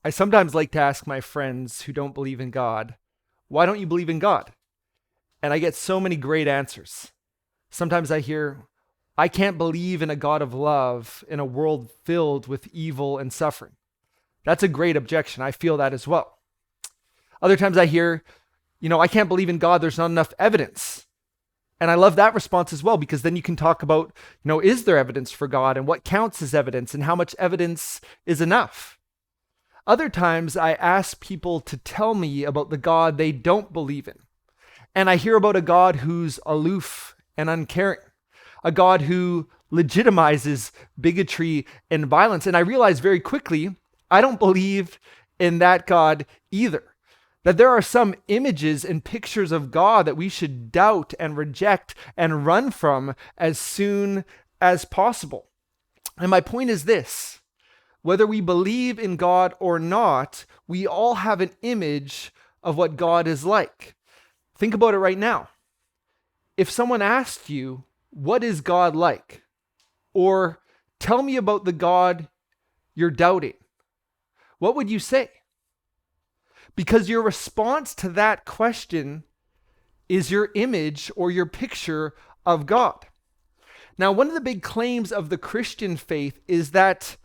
I sometimes like to ask my friends who don't believe in God, why don't you believe in God? And I get so many great answers. Sometimes I hear, I can't believe in a God of love in a world filled with evil and suffering. That's a great objection. I feel that as well. Other times I hear, I can't believe in God. There's not enough evidence. And I love that response as well, because then you can talk about, is there evidence for God and what counts as evidence and how much evidence is enough? Other times I ask people to tell me about the God they don't believe in. And I hear about a God who's aloof and uncaring, a God who legitimizes bigotry and violence. And I realize very quickly, I don't believe in that God either. That there are some images and pictures of God that we should doubt and reject and run from as soon as possible. And my point is this: whether we believe in God or not, we all have an image of what God is like. Think about it right now. If someone asked you, what is God like? Or tell me about the God you're doubting, what would you say? Because your response to that question is your image or your picture of God. Now, one of the big claims of the Christian faith is that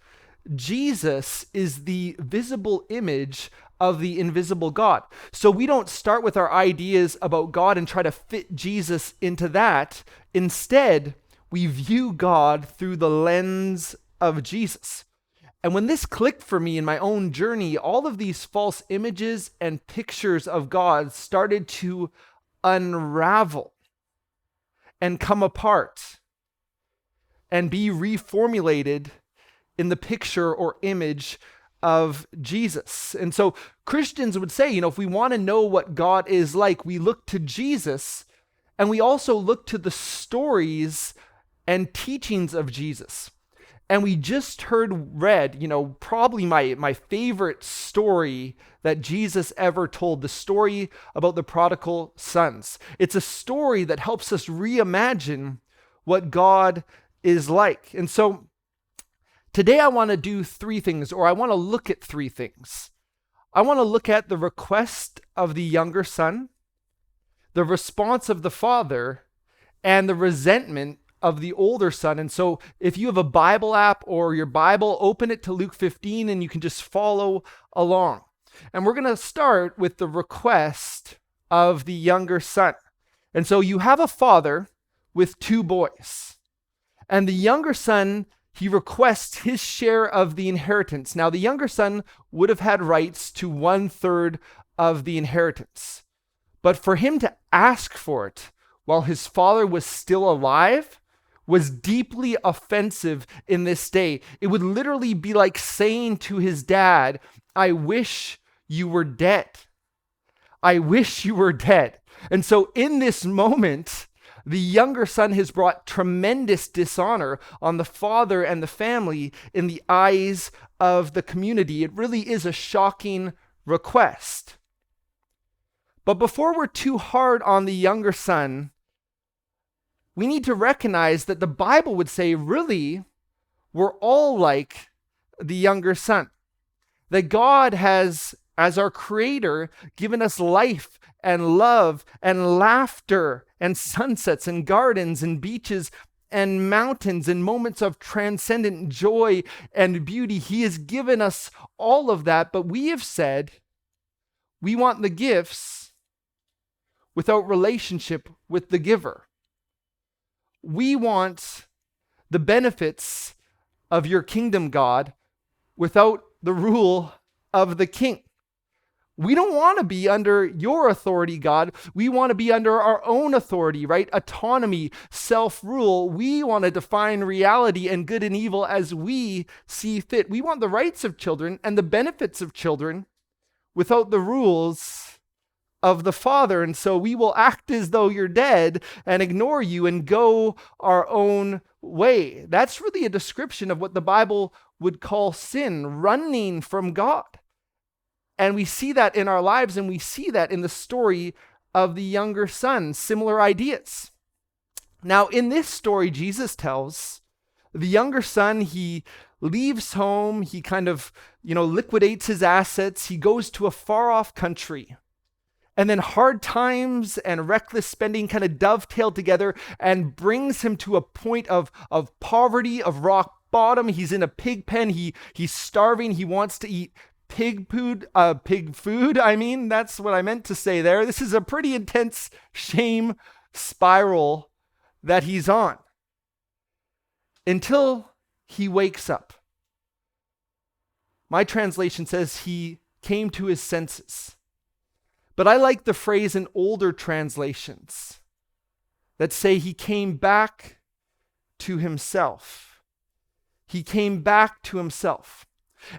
Jesus is the visible image of the invisible God. So we don't start with our ideas about God and try to fit Jesus into that. Instead, we view God through the lens of Jesus. And when this clicked for me in my own journey, all of these false images and pictures of God started to unravel and come apart and be reformulated in the picture or image of Jesus. And so Christians would say, if we want to know what God is like, we look to Jesus, and we also look to the stories and teachings of Jesus. And we just read, probably my favorite story that Jesus ever told, the story about the prodigal sons. It's a story that helps us reimagine what God is like. And so today I want to do three things, or I want to look at three things. I want to look at the request of the younger son, the response of the father, and the resentment of the older son. And so if you have a Bible app or your Bible, open it to Luke 15 and you can just follow along. And we're going to start with the request of the younger son. And so you have a father with two boys, and the younger son, he requests his share of the inheritance. Now, the younger son would have had rights to 1/3 of the inheritance. But for him to ask for it while his father was still alive was deeply offensive in this day. It would literally be like saying to his dad, I wish you were dead. I wish you were dead. And so in this moment, the younger son has brought tremendous dishonor on the father and the family in the eyes of the community. It really is a shocking request. But before we're too hard on the younger son, we need to recognize that the Bible would say, really, we're all like the younger son. That God has, as our creator, given us life and love and laughter and sunsets and gardens and beaches and mountains and moments of transcendent joy and beauty. He has given us all of that, but we have said we want the gifts without relationship with the giver. We want the benefits of your kingdom, God, without the rule of the king. We don't want to be under your authority, God. We want to be under our own authority, right? Autonomy, self-rule. We want to define reality and good and evil as we see fit. We want the rights of children and the benefits of children without the rules of the Father. And so we will act as though you're dead and ignore you and go our own way. That's really a description of what the Bible would call sin, running from God. And we see that in our lives, and we see that in the story of the younger son, similar ideas. Now, in this story Jesus tells, the younger son, he leaves home. He kind of, liquidates his assets. He goes to a far off country. And then hard times and reckless spending kind of dovetail together and brings him to a point of poverty, of rock bottom. He's in a pig pen. He's starving. He wants to eat pig food. That's what I meant to say there. This is a pretty intense shame spiral that he's on until he wakes up. My translation says he came to his senses. But I like the phrase in older translations that say he came back to himself. He came back to himself.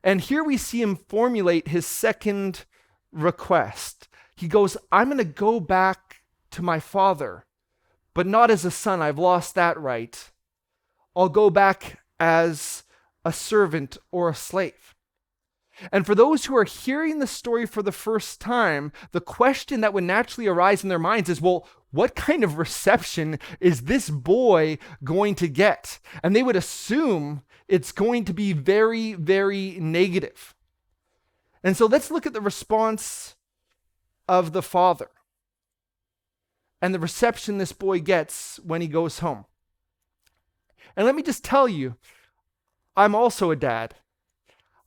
And here we see him formulate his second request. He goes, I'm going to go back to my father, but not as a son. I've lost that right. I'll go back as a servant or a slave. And for those who are hearing the story for the first time, the question that would naturally arise in their minds is, well, what kind of reception is this boy going to get? And they would assume it's going to be very, very negative. And so let's look at the response of the father and the reception this boy gets when he goes home. And let me just tell you, I'm also a dad.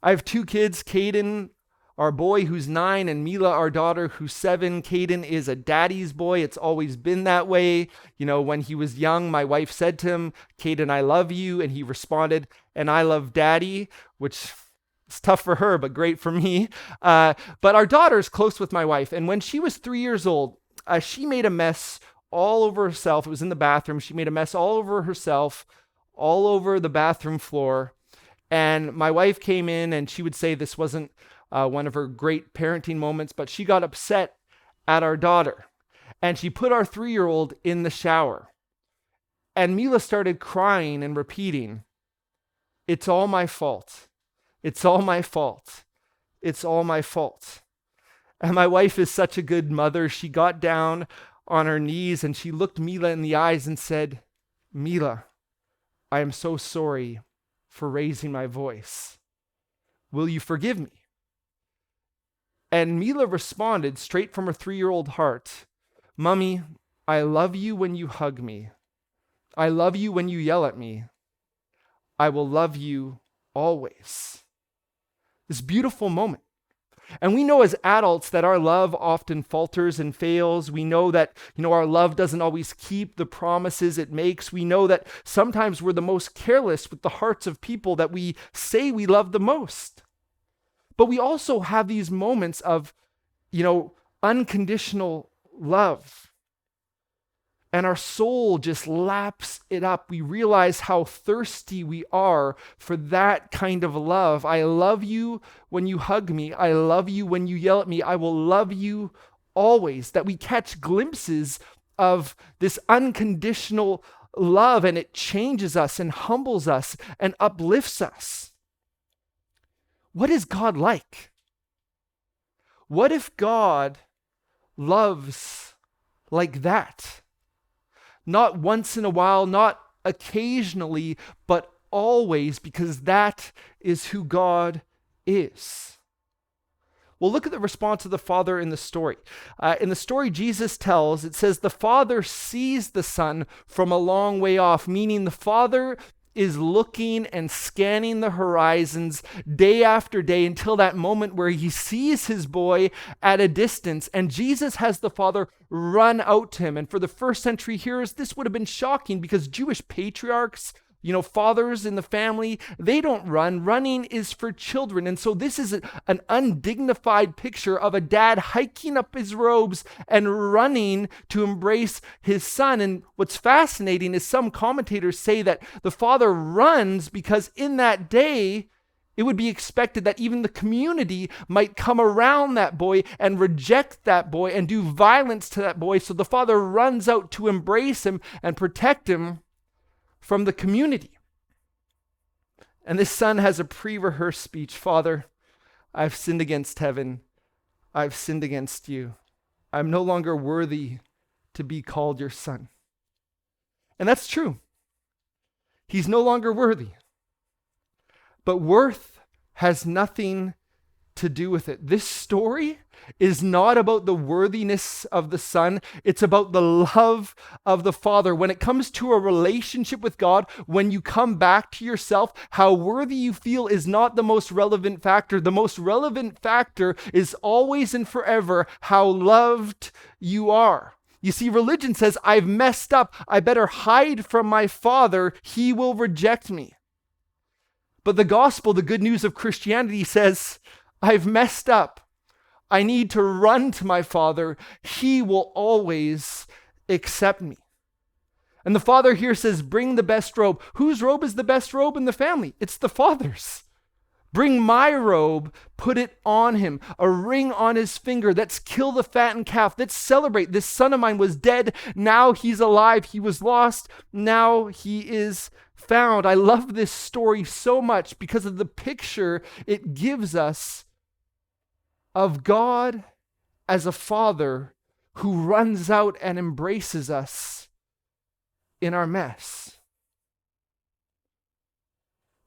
I have two kids, Caden, our boy who's 9, and Mila, our daughter who's 7. Caden is a daddy's boy. It's always been that way. When he was young, my wife said to him, Caden, I love you. And he responded, and I love daddy, which is tough for her, but great for me. But our daughter is close with my wife. And when she was 3 years old, she made a mess all over herself. It was in the bathroom. She made a mess all over herself, all over the bathroom floor. And my wife came in and she would say this wasn't one of her great parenting moments, but she got upset at our daughter. And she put our 3-year-old in the shower. And Mila started crying and repeating, it's all my fault. It's all my fault. It's all my fault. And my wife is such a good mother. She got down on her knees and she looked Mila in the eyes and said, Mila, I am so sorry for raising my voice. Will you forgive me? And Mila responded straight from her 3-year-old heart, Mommy, I love you when you hug me. I love you when you yell at me. I will love you always. This beautiful moment. And we know as adults that our love often falters and fails. We know that, our love doesn't always keep the promises it makes. We know that sometimes we're the most careless with the hearts of people that we say we love the most. But we also have these moments of, unconditional love. And our soul just laps it up. We realize how thirsty we are for that kind of love. I love you when you hug me. I love you when you yell at me. I will love you always. That we catch glimpses of this unconditional love, and it changes us and humbles us and uplifts us. What is God like? What if God loves like that? Not once in a while, not occasionally, but always, because that is who God is. Well, look at the response of the Father in the story. In the story Jesus tells, it says, the Father sees the Son from a long way off, meaning the Father is looking and scanning the horizons day after day until that moment where he sees his boy at a distance, and Jesus has the Father run out to him. And for the first century hearers, this would have been shocking because Jewish patriarchs, fathers in the family, they don't run. Running is for children. And so this is an undignified picture of a dad hiking up his robes and running to embrace his son. And what's fascinating is some commentators say that the father runs because in that day, it would be expected that even the community might come around that boy and reject that boy and do violence to that boy. So the father runs out to embrace him and protect him from the community. And this son has a pre-rehearsed speech. Father, I've sinned against heaven. I've sinned against you. I'm no longer worthy to be called your son. And that's true. He's no longer worthy. But worth has nothing to do with it. This story is not about the worthiness of the Son. It's about the love of the Father. When it comes to a relationship with God, when you come back to yourself, how worthy you feel is not the most relevant factor. The most relevant factor is always and forever how loved you are. You see, religion says, I've messed up. I better hide from my Father. He will reject me. But the gospel, the good news of Christianity says, I've messed up. I need to run to my Father. He will always accept me. And the Father here says, bring the best robe. Whose robe is the best robe in the family? It's the Father's. Bring my robe, put it on him, a ring on his finger. Let's kill the fattened calf. Let's celebrate. This son of mine was dead. Now he's alive. He was lost. Now he is found. I love this story so much because of the picture it gives us of God as a father who runs out and embraces us in our mess.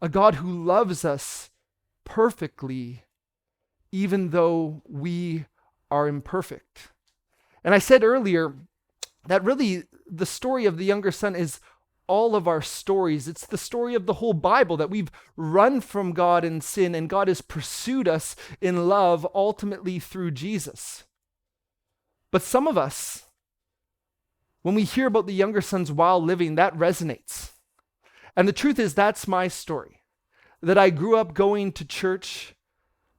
A God who loves us perfectly, even though we are imperfect. And I said earlier that really the story of the younger son is all of our stories. It's the story of the whole Bible, that we've run from God in sin and God has pursued us in love, ultimately through Jesus. But some of us, when we hear about the younger son's wild living, that resonates. And the truth is, that's my story. That I grew up going to church,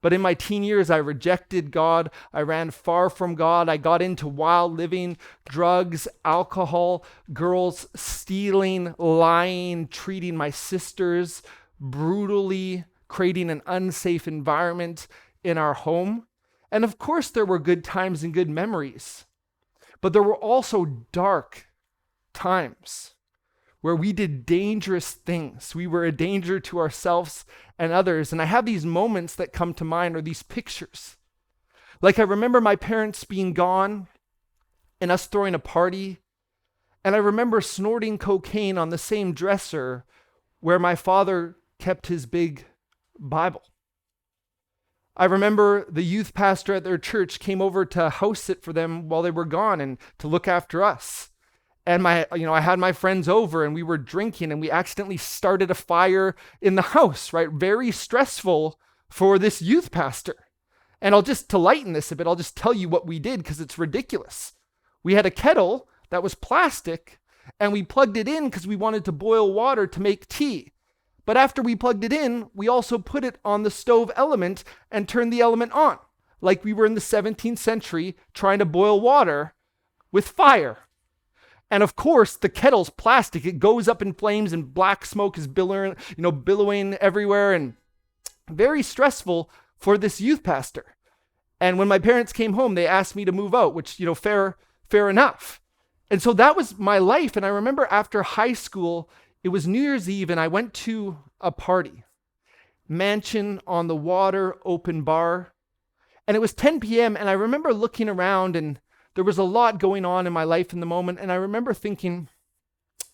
but in my teen years, I rejected God. I ran far from God. I got into wild living, drugs, alcohol, girls stealing, lying, treating my sisters brutally, creating an unsafe environment in our home. And of course, there were good times and good memories, but there were also dark times where we did dangerous things. We were a danger to ourselves and others. And I have these moments that come to mind, or these pictures. Like I remember my parents being gone and us throwing a party. And I remember snorting cocaine on the same dresser where my father kept his big Bible. I remember the youth pastor at their church came over to house sit for them while they were gone and to look after us. And I had my friends over and we were drinking and we accidentally started a fire in the house, right? Very stressful for this youth pastor. And to lighten this a bit, I'll just tell you what we did because it's ridiculous. We had a kettle that was plastic and we plugged it in because we wanted to boil water to make tea. But after we plugged it in, we also put it on the stove element and turned the element on, like we were in the 17th century trying to boil water with fire. And of course, the kettle's plastic. It goes up in flames and black smoke is billowing everywhere, and very stressful for this youth pastor. And when my parents came home, they asked me to move out, which, fair enough. And so that was my life. And I remember after high school, it was New Year's Eve and I went to a party, mansion on the water, open bar. And it was 10 p.m. and I remember looking around and there was a lot going on in my life in the moment, and I remember thinking,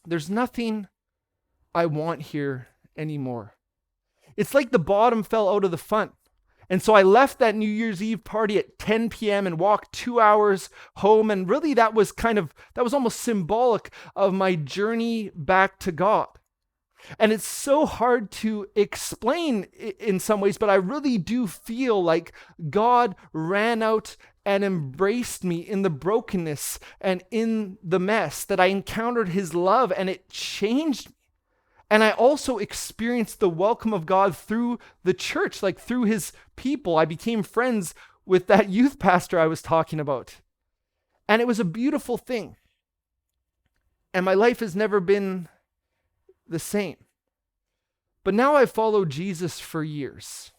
there's nothing I want here anymore. It's like the bottom fell out of the fun. And so I left that New Year's Eve party at 10 p.m. and walked 2 hours home, and really that was almost symbolic of my journey back to God. And it's so hard to explain in some ways, but I really do feel like God ran out and embraced me in the brokenness and in the mess, that I encountered his love and it changed me. And I also experienced the welcome of God through the church, like through his people. I became friends with that youth pastor I was talking about. And it was a beautiful thing. And my life has never been the same. But now I've followed Jesus for years.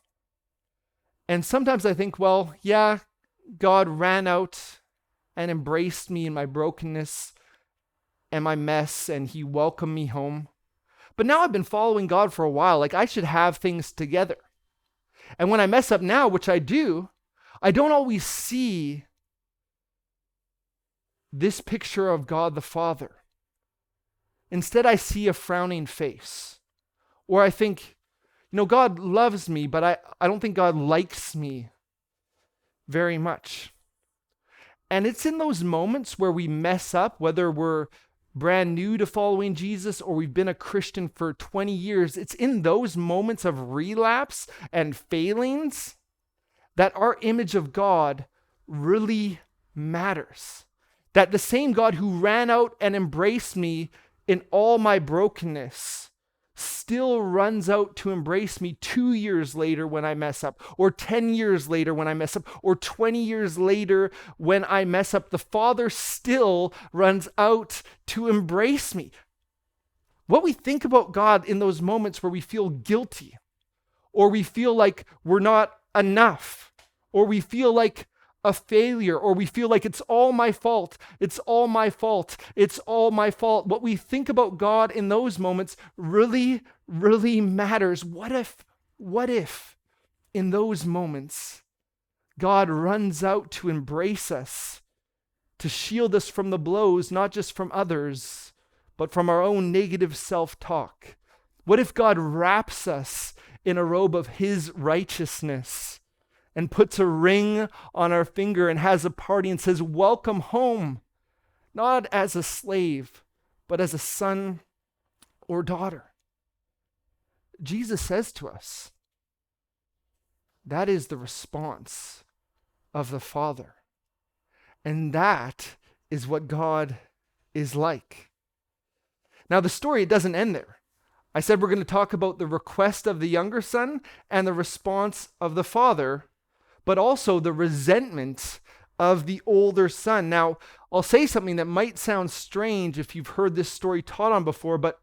And sometimes I think, well, yeah, God ran out and embraced me in my brokenness and my mess, and he welcomed me home. But now I've been following God for a while. Like, I should have things together. And when I mess up now, which I do, I don't always see this picture of God the Father. Instead, I see a frowning face. Or I think, God loves me, but I don't think God likes me very much. And it's in those moments where we mess up, whether we're brand new to following Jesus or we've been a Christian for 20 years, it's in those moments of relapse and failings that our image of God really matters. That the same God who ran out and embraced me in all my brokenness still runs out to embrace me 2 years later when I mess up, or 10 years later when I mess up, or 20 years later when I mess up. The Father still runs out to embrace me. What we think about God in those moments where we feel guilty, or we feel like we're not enough, or we feel like a failure, or we feel like it's all my fault, it's all my fault, it's all my fault. What we think about God in those moments really, really matters. What if in those moments God runs out to embrace us, to shield us from the blows, not just from others, but from our own negative self-talk? What if God wraps us in a robe of his righteousness and puts a ring on our finger and has a party and says, welcome home, not as a slave, but as a son or daughter? Jesus says to us, that is the response of the Father. And that is what God is like. Now, the story, it doesn't end there. I said we're going to talk about the request of the younger son and the response of the father, but also the resentment of the older son. Now, I'll say something that might sound strange if you've heard this story taught on before, but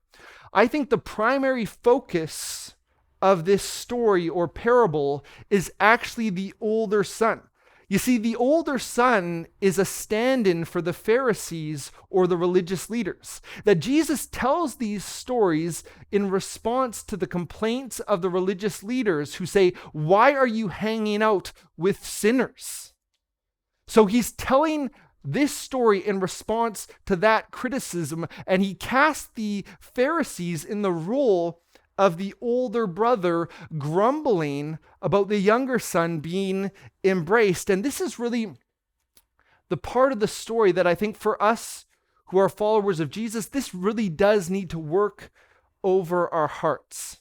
I think the primary focus of this story or parable is actually the older son. You see, the older son is a stand-in for the Pharisees or the religious leaders. That Jesus tells these stories in response to the complaints of the religious leaders who say, why are you hanging out with sinners? So he's telling this story in response to that criticism, and he casts the Pharisees in the role of the older brother grumbling about the younger son being embraced. And this is really the part of the story that I think for us who are followers of Jesus, this really does need to work over our hearts.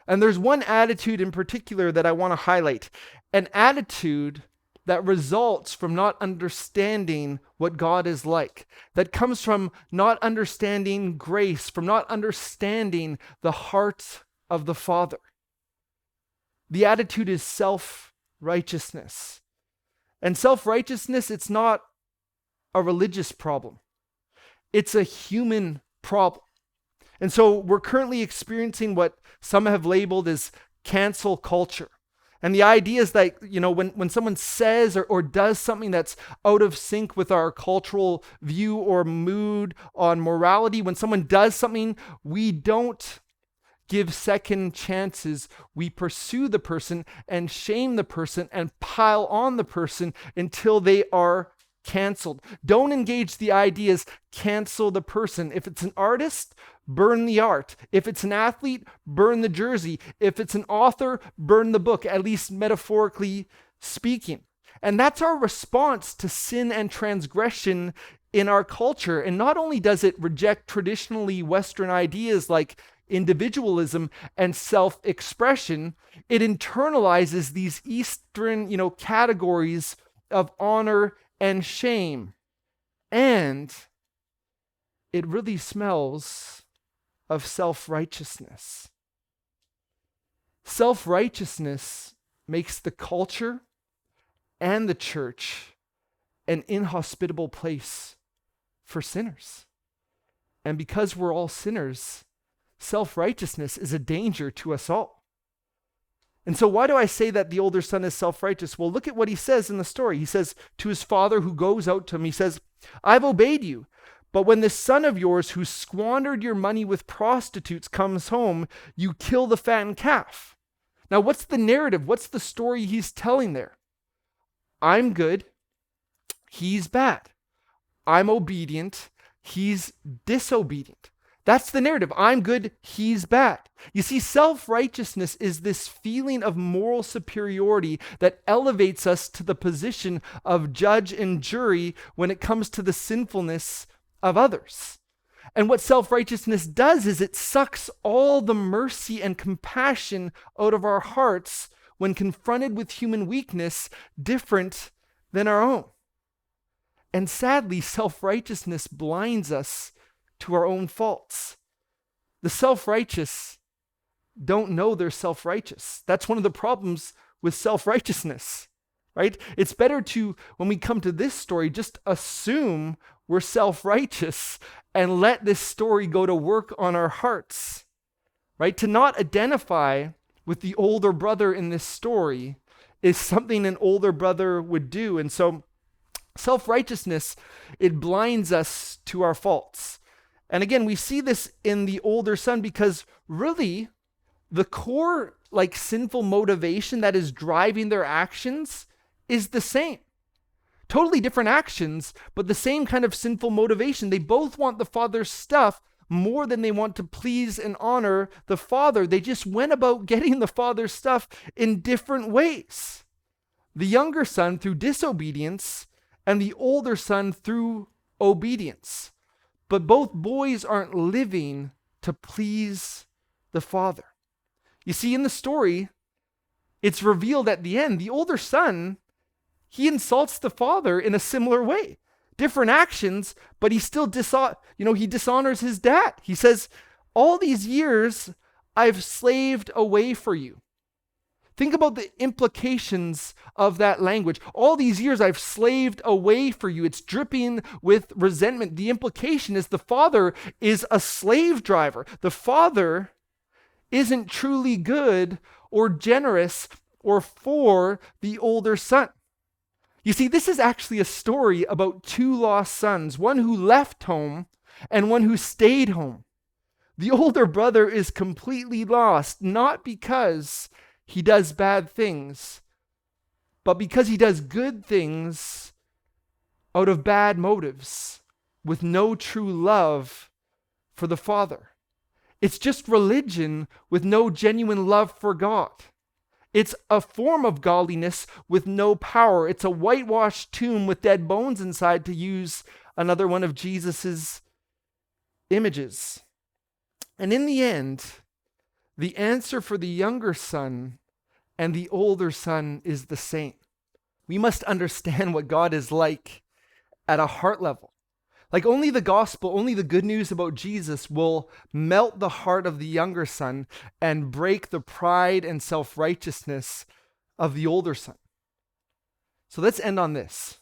And there's one attitude in particular that I want to highlight, an attitude that results from not understanding what God is like, that comes from not understanding grace, from not understanding the heart of the Father. The attitude is self-righteousness. And self-righteousness, it's not a religious problem. It's a human problem. And so we're currently experiencing what some have labeled as cancel culture. And the idea is that, when someone says or does something that's out of sync with our cultural view or mood on morality, when someone does something, we don't give second chances. We pursue the person and shame the person and pile on the person until they are canceled. Don't engage the ideas, cancel the person. If it's an artist, burn the art. If it's an athlete, burn the jersey. If it's an author, burn the book, at least metaphorically speaking. And that's our response to sin and transgression in our culture. And not only does it reject traditionally Western ideas like individualism and self-expression, it internalizes these Eastern, categories of honor and shame. And it really smells of self-righteousness. Self-righteousness makes the culture and the church an inhospitable place for sinners. And because we're all sinners, self-righteousness is a danger to us all. And so why do I say that the older son is self-righteous? Well, look at what he says in the story. He says to his father who goes out to him, he says, I've obeyed you. But when this son of yours who squandered your money with prostitutes comes home, you kill the fattened calf. Now, what's the narrative? What's the story he's telling there? I'm good. He's bad. I'm obedient. He's disobedient. That's the narrative. I'm good, he's bad. You see, self-righteousness is this feeling of moral superiority that elevates us to the position of judge and jury when it comes to the sinfulness of others. And what self-righteousness does is it sucks all the mercy and compassion out of our hearts when confronted with human weakness different than our own. And sadly, self-righteousness blinds us to our own faults. The self-righteous don't know they're self-righteous. That's one of the problems with self-righteousness, right? It's better to, when we come to this story, just assume we're self-righteous and let this story go to work on our hearts, right? To not identify with the older brother in this story is something an older brother would do. And so self-righteousness, it blinds us to our faults. And again, we see this in the older son because really the core sinful motivation that is driving their actions is the same. Totally different actions, but the same kind of sinful motivation. They both want the father's stuff more than they want to please and honor the father. They just went about getting the father's stuff in different ways. The younger son through disobedience and the older son through obedience. But both boys aren't living to please the father. You see, in the story, it's revealed at the end, the older son, he insults the father in a similar way. Different actions, but he still he dishonors his dad. He says, all these years I've slaved away for you. Think about the implications of that language. All these years I've slaved away for you. It's dripping with resentment. The implication is the father is a slave driver. The father isn't truly good or generous or for the older son. You see, this is actually a story about two lost sons, one who left home and one who stayed home. The older brother is completely lost, not because he does bad things, but because he does good things out of bad motives with no true love for the Father. It's just religion with no genuine love for God. It's a form of godliness with no power. It's a whitewashed tomb with dead bones inside, to use another one of Jesus's images. And in the end, the answer for the younger son and the older son is the same. We must understand what God is like at a heart level. Like only the gospel, only the good news about Jesus will melt the heart of the younger son and break the pride and self-righteousness of the older son. So let's end on this.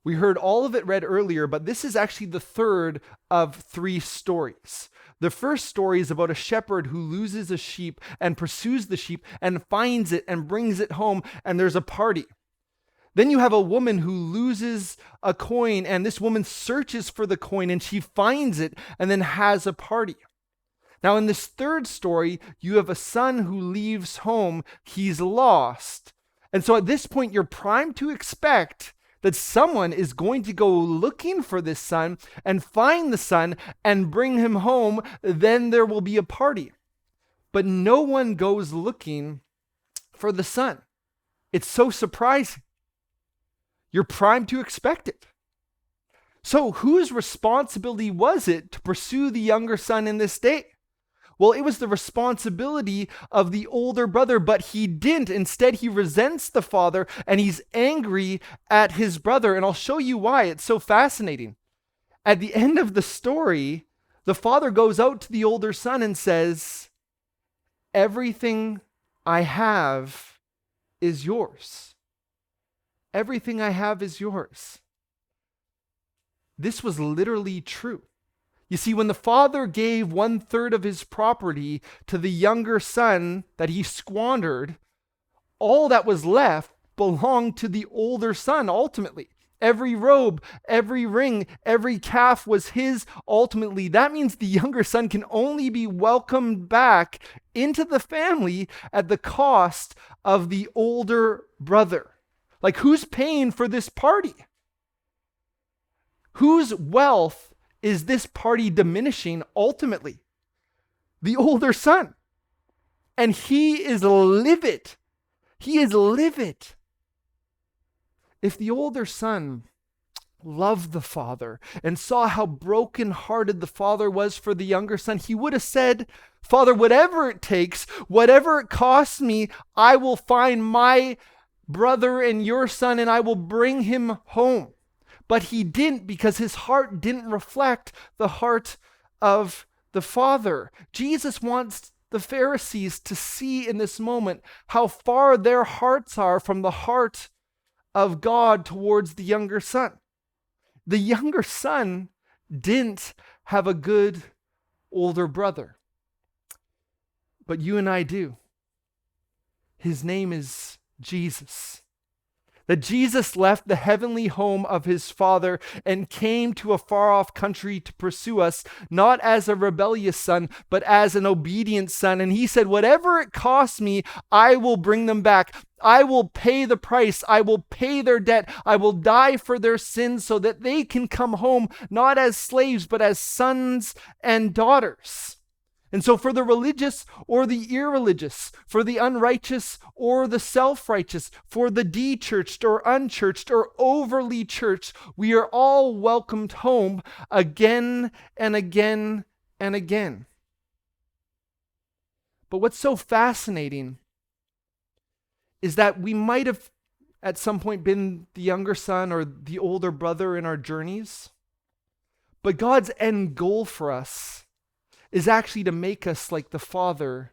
We heard all of it read earlier, but this is actually the third of three stories. The first story is about a shepherd who loses a sheep and pursues the sheep and finds it and brings it home, and there's a party. Then you have a woman who loses a coin, and this woman searches for the coin and she finds it and then has a party. Now in this third story, you have a son who leaves home. He's lost. And so at this point, you're primed to expect that someone is going to go looking for this son and find the son and bring him home. Then there will be a party. But no one goes looking for the son. It's so surprising. You're primed to expect it. So whose responsibility was it to pursue the younger son in this day? Well, it was the responsibility of the older brother, but he didn't. Instead, he resents the father and he's angry at his brother. And I'll show you why. It's so fascinating. At the end of the story, the father goes out to the older son and says, "Everything I have is yours. Everything I have is yours." This was literally true. You see, when the father gave 1/3 of his property to the younger son that he squandered, all that was left belonged to the older son ultimately. Every robe, every ring, every calf was his ultimately. That means the younger son can only be welcomed back into the family at the cost of the older brother. Like, who's paying for this party? Whose wealth is this party diminishing ultimately? The older son. And he is livid. He is livid. If the older son loved the father and saw how brokenhearted the father was for the younger son, he would have said, Father, whatever it takes, whatever it costs me, I will find my brother and your son and I will bring him home. But he didn't, because his heart didn't reflect the heart of the Father. Jesus wants the Pharisees to see in this moment how far their hearts are from the heart of God towards the younger son. The younger son didn't have a good older brother, but you and I do. His name is Jesus. That Jesus left the heavenly home of his Father and came to a far-off country to pursue us, not as a rebellious son, but as an obedient son. And he said, whatever it costs me, I will bring them back. I will pay the price. I will pay their debt. I will die for their sins so that they can come home, not as slaves, but as sons and daughters. And so for the religious or the irreligious, for the unrighteous or the self-righteous, for the de-churched or unchurched or overly churched, we are all welcomed home again and again and again. But what's so fascinating is that we might have at some point been the younger son or the older brother in our journeys, but God's end goal for us is actually to make us like the Father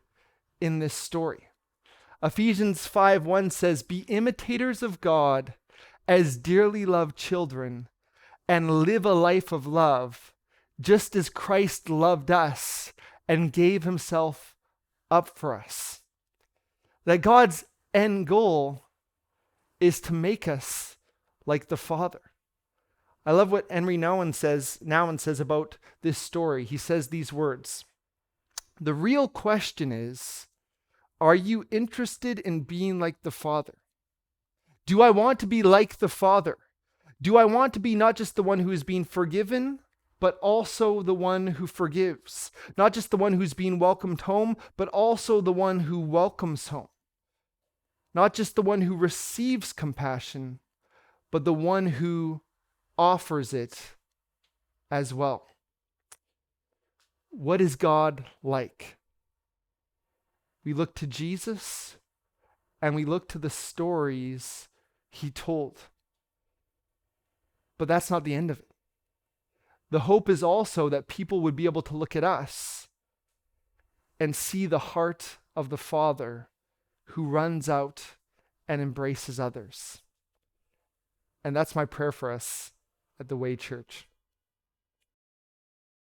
in this story. Ephesians 5:1 says, be imitators of God as dearly loved children and live a life of love, just as Christ loved us and gave himself up for us. That God's end goal is to make us like the Father. I love what Henry Nouwen says about this story. He says these words: the real question is, are you interested in being like the Father? Do I want to be like the Father? Do I want to be not just the one who is being forgiven, but also the one who forgives? Not just the one who's being welcomed home, but also the one who welcomes home. Not just the one who receives compassion, but the one who offers it as well. What is God like? We look to Jesus and we look to the stories he told. But that's not the end of it. The hope is also that people would be able to look at us and see the heart of the Father who runs out and embraces others. And that's my prayer for us at the Way Church.